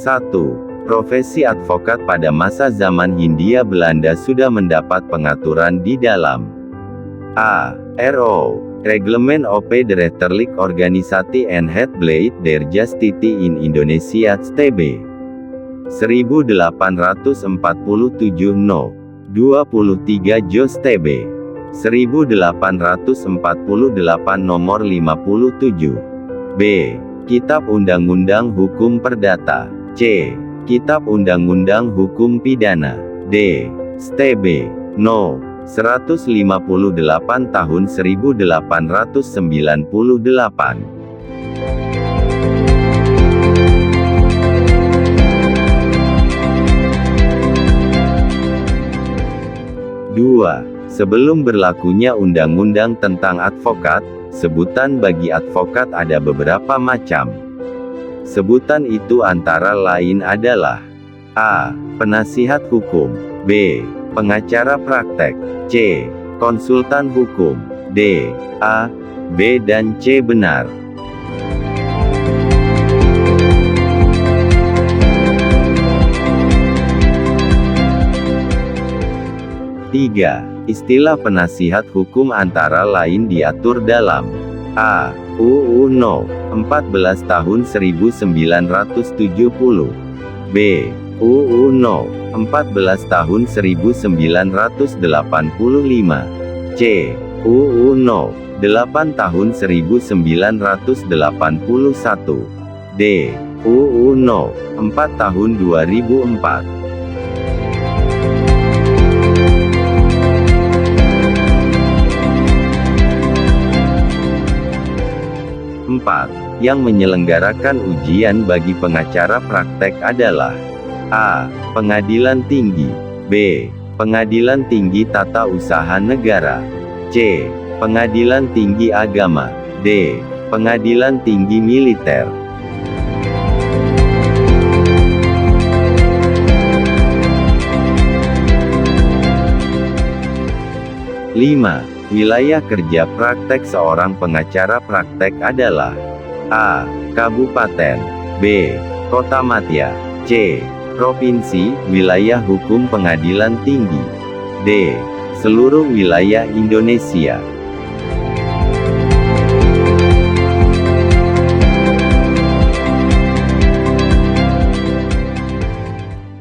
1. Profesi advokat pada masa zaman Hindia Belanda sudah mendapat pengaturan di dalam A. RO. Reglement op de Rechterlijke Organisatie en het Beleid der Justitie in Indonesia (STB) 1847 No. 23 Jos TB 1848 Nomor 57. B. Kitab Undang-Undang Hukum Perdata. C. Kitab Undang-Undang Hukum Pidana. D. STB No. 158 tahun 1898. 2. Sebelum berlakunya undang-undang tentang advokat, sebutan bagi advokat ada beberapa macam. Sebutan itu antara lain adalah A. Penasihat hukum. B. Pengacara praktek. C. Konsultan hukum. D. A, B dan C benar. Tiga. Istilah penasihat hukum antara lain diatur dalam A. UU No. 14 Tahun 1970. B. UU No. 14 Tahun 1985. C. UU No. 8 Tahun 1981. D. UU No. 4 Tahun 2004. 4. Yang menyelenggarakan ujian bagi pengacara praktek adalah A. Pengadilan Tinggi. B. Pengadilan Tinggi Tata Usaha Negara. C. Pengadilan Tinggi Agama. D. Pengadilan Tinggi Militer. 5. Wilayah kerja praktek seorang pengacara praktek adalah A. Kabupaten. B. Kota Madya. C. Provinsi, wilayah hukum pengadilan tinggi. D. Seluruh wilayah Indonesia.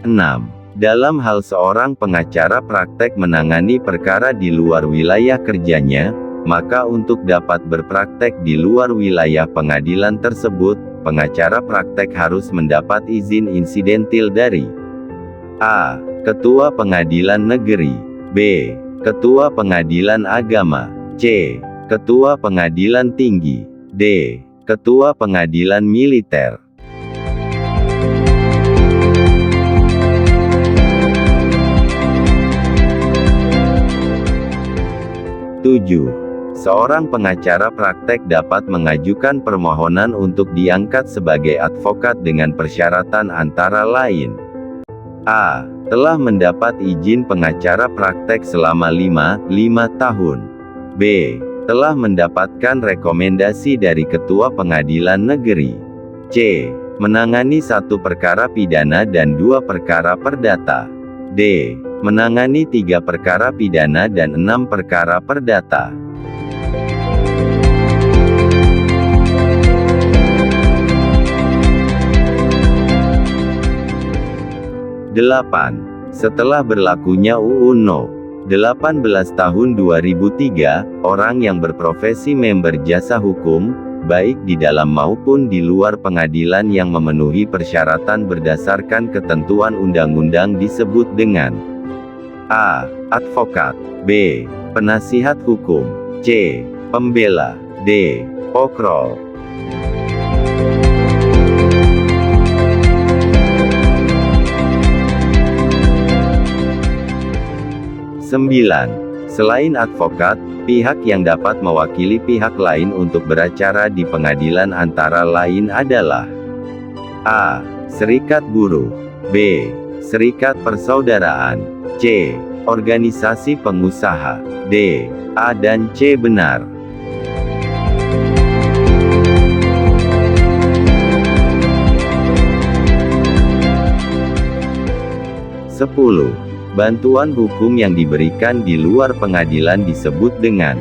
6. Dalam hal seorang pengacara praktek menangani perkara di luar wilayah kerjanya, maka untuk dapat berpraktek di luar wilayah pengadilan tersebut, pengacara praktek harus mendapat izin insidentil dari A. Ketua Pengadilan Negeri. B. Ketua Pengadilan Agama. C. Ketua Pengadilan Tinggi. D. Ketua Pengadilan Militer. 7. Seorang pengacara praktek dapat mengajukan permohonan untuk diangkat sebagai advokat dengan persyaratan antara lain A. Telah mendapat izin pengacara praktek selama 5 tahun. B. Telah mendapatkan rekomendasi dari Ketua Pengadilan Negeri. C. Menangani 1 perkara pidana dan 2 perkara perdata. D. Menangani 3 perkara pidana dan 6 perkara perdata. 8. Setelah berlakunya UU No. 18 Tahun 2003, orang yang berprofesi member jasa hukum, baik di dalam maupun di luar pengadilan yang memenuhi persyaratan berdasarkan ketentuan undang-undang disebut dengan A. Advokat. B. Penasihat hukum. C. Pembela. D. Pokrol. 9. Selain advokat, pihak yang dapat mewakili pihak lain untuk beracara di pengadilan antara lain adalah A. Serikat buruh. B. Serikat persaudaraan. C. Organisasi pengusaha. D. A dan C benar. 10. Bantuan hukum yang diberikan di luar pengadilan disebut dengan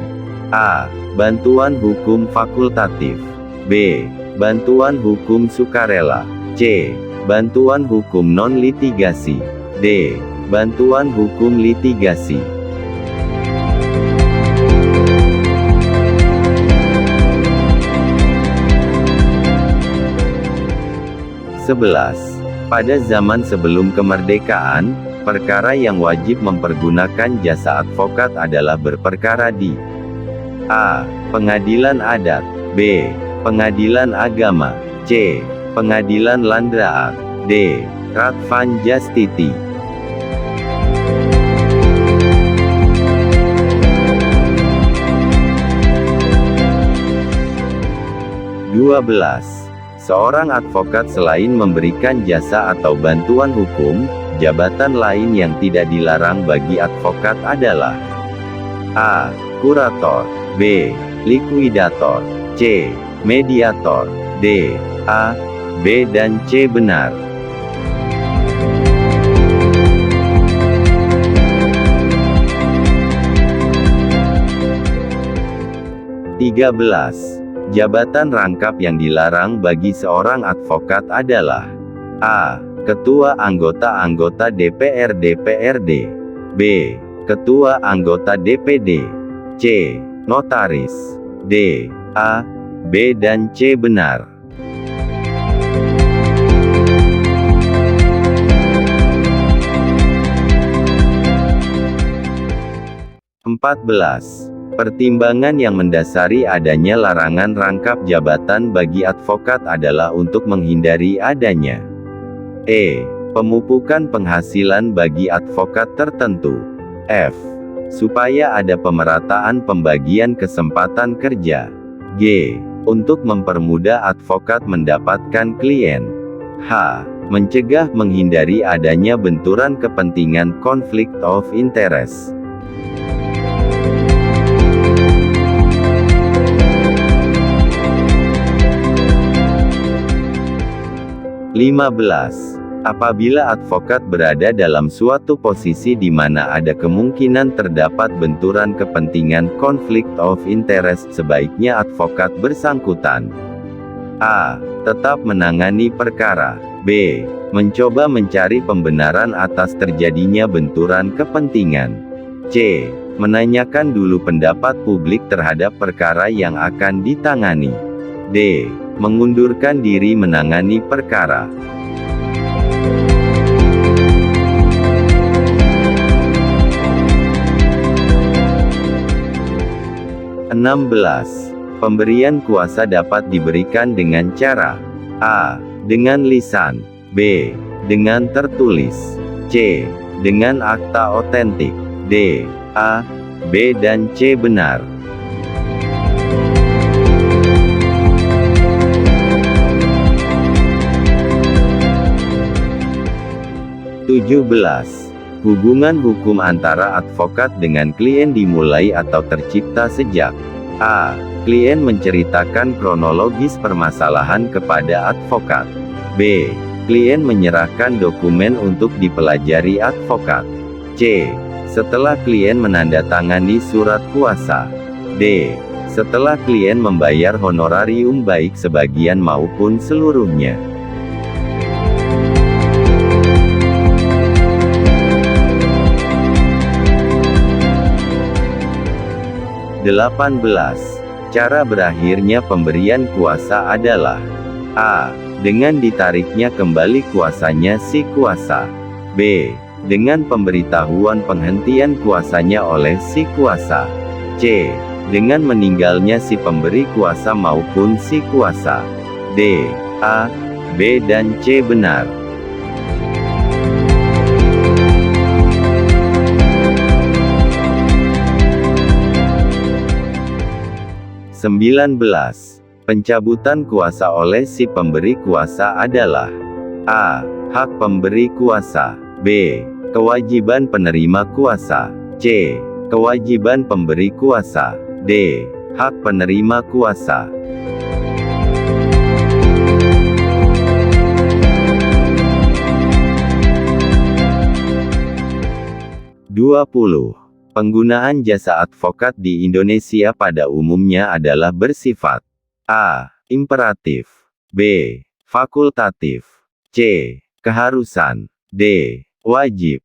A. Bantuan hukum fakultatif, B. Bantuan hukum sukarela, C. Bantuan hukum non-litigasi, D. Bantuan hukum litigasi. 11. Pada zaman sebelum kemerdekaan, perkara yang wajib mempergunakan jasa advokat adalah berperkara di A. Pengadilan adat, B. Pengadilan agama, C. Pengadilan Landraat, D. Raad van Justitie. 12. Seorang advokat selain memberikan jasa atau bantuan hukum, jabatan lain yang tidak dilarang bagi advokat adalah A. Kurator, B. Likuidator, C. Mediator, D. A, B dan C benar. Tiga belas. Jabatan rangkap yang dilarang bagi seorang advokat adalah A. Ketua anggota DPR/DPRD, B. Ketua anggota DPD, C. Notaris, D. A, B dan C benar. 14. Pertimbangan yang mendasari adanya larangan rangkap jabatan bagi advokat adalah untuk menghindari adanya E. Pemupukan penghasilan bagi advokat tertentu, F. Supaya ada pemerataan pembagian kesempatan kerja, G. Untuk mempermudah advokat mendapatkan klien, H. Mencegah menghindari adanya benturan kepentingan conflict of interest. 15. Apabila advokat berada dalam suatu posisi di mana ada kemungkinan terdapat benturan kepentingan conflict of interest, sebaiknya advokat bersangkutan A. Tetap menangani perkara, B. Mencoba mencari pembenaran atas terjadinya benturan kepentingan, C. Menanyakan dulu pendapat publik terhadap perkara yang akan ditangani, D. Mengundurkan diri menangani perkara. 16. Pemberian kuasa dapat diberikan dengan cara A. Dengan lisan, B. Dengan tertulis, C. Dengan akta otentik, D. A, B dan C benar. 17. Hubungan hukum antara advokat dengan klien dimulai atau tercipta sejak A. Klien menceritakan kronologis permasalahan kepada advokat, B. Klien menyerahkan dokumen untuk dipelajari advokat, C. Setelah klien menandatangani surat kuasa, D. Setelah klien membayar honorarium baik sebagian maupun seluruhnya. 18. Cara berakhirnya pemberian kuasa adalah A. Dengan ditariknya kembali kuasanya si kuasa, B. Dengan pemberitahuan penghentian kuasanya oleh si kuasa, C. Dengan meninggalnya si pemberi kuasa maupun si kuasa, D. A, B dan C benar. 19. Pencabutan kuasa oleh si pemberi kuasa adalah A. Hak pemberi kuasa, B. Kewajiban penerima kuasa, C. Kewajiban pemberi kuasa, D. Hak penerima kuasa. 20. 20. Penggunaan jasa advokat di Indonesia pada umumnya adalah bersifat A. Imperatif, B. Fakultatif, C. Keharusan, D. Wajib.